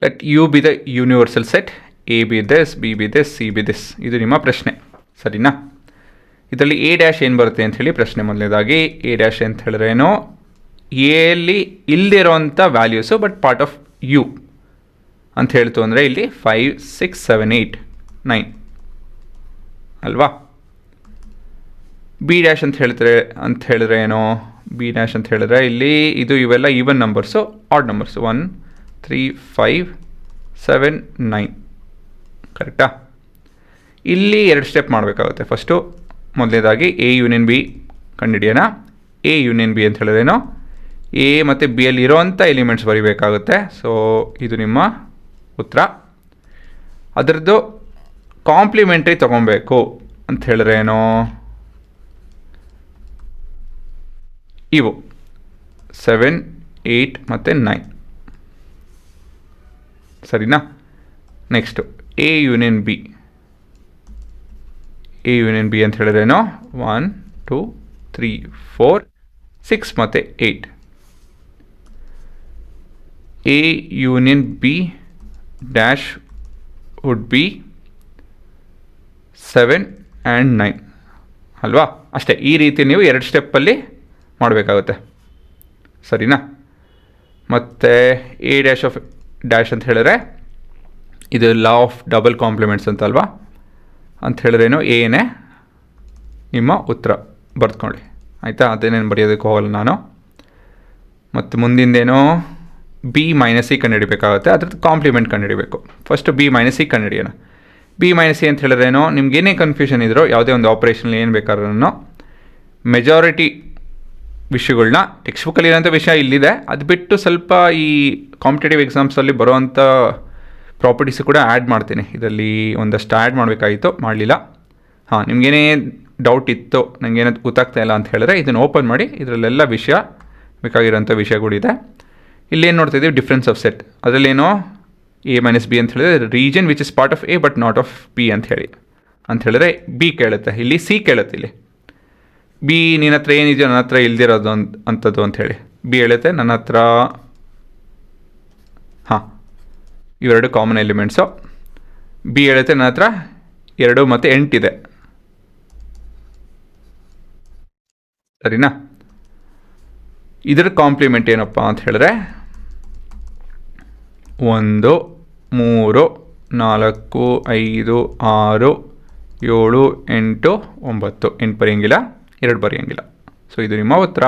Let U be the universal set, A be this, B be this, C be this. ಇದು ನಿಮ್ಮ ಪ್ರಶ್ನೆ, ಸರಿನಾ? ಇದರಲ್ಲಿ ಎ ಡ್ಯಾಶ್ ಏನು ಬರುತ್ತೆ ಅಂತ ಹೇಳಿ ಪ್ರಶ್ನೆ. ಮೊದಲನೇದಾಗಿ ಎ ಡ್ಯಾಶ್ ಅಂತ ಹೇಳಿದ್ರೆ ಏನೋ ಎಲ್ಲಿ ಇಲ್ಲದಿರೋಂಥ values but part of you ಅಂತ ಹೇಳ್ತು ಅಂದರೆ ಇಲ್ಲಿ 5, 6, 7, 8, 9 ಅಲ್ವಾ? ಬಿ ಡ್ಯಾಶ್ ಅಂತ ಹೇಳಿದ್ರೆ ಏನೋ ಬಿ ಡ್ಯಾಶ್ ಅಂತ ಹೇಳಿದ್ರೆ ಇಲ್ಲಿ ಇವೆಲ್ಲ ಈವನ್ ನಂಬರ್ಸು, ಆಡ್ ನಂಬರ್ಸು 1, 3, 5, 7, 9 ಕರೆಕ್ಟಾ? ಇಲ್ಲಿ 2 ಸ್ಟೆಪ್ ಮಾಡಬೇಕಾಗುತ್ತೆ. ಫಸ್ಟು ಮೊದಲನೇದಾಗಿ ಎ ಯೂನಿಯನ್ ಬಿ ಕಂಡುಹಿಡಿಯೋಣ. ಎ ಯೂನಿಯನ್ ಬಿ ಅಂತ ಹೇಳಿದ್ರೇನೋ ಎ ಮತ್ತು ಬಿ ಅಲ್ಲಿ ಇರೋವಂಥ ಎಲಿಮೆಂಟ್ಸ್ ಬರೀಬೇಕಾಗುತ್ತೆ. ಸೊ ಇದು ನಿಮ್ಮ ಉತ್ತರ. ಅದರದ್ದು ಕಾಂಪ್ಲಿಮೆಂಟ್ರಿ ತೊಗೊಬೇಕು ಅಂತ ಹೇಳಿದ್ರೆ ಏನೋ ಇವು 7, 8 ಮತ್ತು 9 ಸರಿನಾ? Next A union B. A union B ಅಂತ ಹೇಳಿದ್ರೇನೋ 1, 2, 3, 4, 6 ಮತ್ತು 8. A union be dash would be 7 and 9 ಅಲ್ವಾ? ಅಷ್ಟೇ. ಈ ರೀತಿ ನೀವು 2 ಸ್ಟೆಪ್ಪಲ್ಲಿ ಮಾಡಬೇಕಾಗುತ್ತೆ, ಸರಿನಾ? ಮತ್ತು ಎ ಡ್ಯಾಶ್ ಆಫ್ ಡ್ಯಾಶ್ ಅಂತ ಹೇಳಿದ್ರೆ ಇದು ಲಾ ಆಫ್ ಡಬಲ್ ಕಾಂಪ್ಲಿಮೆಂಟ್ಸ್ ಅಂತ ಅಲ್ವಾ? ಅಂತ ಹೇಳಿದ್ರೇನು ಏನೇ ನಿಮ್ಮ ಉತ್ತರ ಬರ್ತ್ಕೊಳ್ಳಿ, ಆಯಿತಾ? ಅದೇನೇನು ಬರೆಯೋದಕ್ಕೆ ಹೋಗಲ್ಲ ನಾನು. ಮತ್ತು ಮುಂದಿಂದೇನೋ ಬಿ ಮೈನಸ್ ಸಿ ಕಂಡುಹಿಡಿಬೇಕಾಗುತ್ತೆ. ಅದ್ರದ್ದು ಕಾಂಪ್ಲಿಮೆಂಟ್ ಕಂಡುಹಿಡಿಬೇಕು. ಫಸ್ಟು ಬಿ ಮೈನಸ್ ಸಿ ಕಂಡುಹಿಡಿಯೋಣ. ಬಿ ಮೈನಸ್ ಸಿ ಅಂತ ಹೇಳಿದ್ರೇನೋ ನಿಮ್ಗೆ ಏನೇ ಕನ್ಫ್ಯೂಷನ್ ಇದ್ರೋ ಯಾವುದೇ ಒಂದು ಆಪ್ರೇಷನಲ್ಲಿ ಏನು ಬೇಕಾದ್ರೂ ಮೆಜಾರಿಟಿ ವಿಷಯಗಳನ್ನ ಟೆಕ್ಸ್ಟ್ ಬುಕ್ಕಲ್ಲಿ ಇರೋಂಥ ವಿಷಯ ಇಲ್ಲಿದೆ, ಅದು ಬಿಟ್ಟು ಸ್ವಲ್ಪ ಈ ಕಾಂಪಿಟೇಟಿವ್ ಎಕ್ಸಾಮ್ಸಲ್ಲಿ ಬರೋವಂಥ ಪ್ರಾಪರ್ಟೀಸು ಕೂಡ ಆ್ಯಡ್ ಮಾಡ್ತೀನಿ. ಇದರಲ್ಲಿ ಒಂದಷ್ಟು ಆ್ಯಡ್ ಮಾಡಬೇಕಾಗಿತ್ತು, ಮಾಡಲಿಲ್ಲ. ಹಾಂ, ನಿಮಗೇನೇ ಡೌಟ್ ಇತ್ತು, ನನಗೇನಾದ್ರು ಗೊತ್ತಾಗ್ತಾ ಇಲ್ಲ ಅಂತ ಹೇಳಿದ್ರೆ ಇದನ್ನು ಓಪನ್ ಮಾಡಿ, ಇದರಲ್ಲೆಲ್ಲ ವಿಷಯ ಬೇಕಾಗಿರೋಂಥ ವಿಷಯಗಳಿದೆ. ಇಲ್ಲೇನು ನೋಡ್ತಾಯಿದ್ದೀವಿ, ಡಿಫ್ರೆನ್ಸ್ ಆಫ್ ಸೆಟ್. ಅದರಲ್ಲೇನೋ ಎ ಮೈನಸ್ ಬಿ ಅಂತ ಹೇಳಿದ್ರೆ reason which is part of A but not of B ಅಂತ ಹೇಳಿದ್ರೆ ಬಿ ಕೇಳುತ್ತೆ, ಇಲ್ಲಿ ಸಿ ಕೇಳುತ್ತೆ. ಇಲ್ಲಿ ಬಿ ನಿನ್ನ ಹತ್ರ ಏನಿದೆಯೋ ನನ್ನ ಹತ್ರ ಇಲ್ದಿರೋದು ಅಂಥದ್ದು ಅಂಥೇಳಿ ಬಿ ಹೇಳುತ್ತೆ. ನನ್ನ ಹತ್ರ ಹಾಂ ಇವೆರಡು ಕಾಮನ್ ಎಲಿಮೆಂಟ್ಸು. ಬಿ ಹೇಳುತ್ತೆ ನನ್ನ ಹತ್ರ 2 ಮತ್ತು 8 ಇದೆ, ಸರಿನಾ? ಇದರ ಕಾಂಪ್ಲಿಮೆಂಟ್ ಏನಪ್ಪ ಅಂತ ಹೇಳಿದ್ರೆ 1, 3, 4, 5, 6, 7, 8, 9. 8 ಬರೆಯೋಂಗಿಲ್ಲ, 2 ಬರೆಯೋಂಗಿಲ್ಲ. ಸೊ ಇದು ನಿಮ್ಮ ಉತ್ತರ.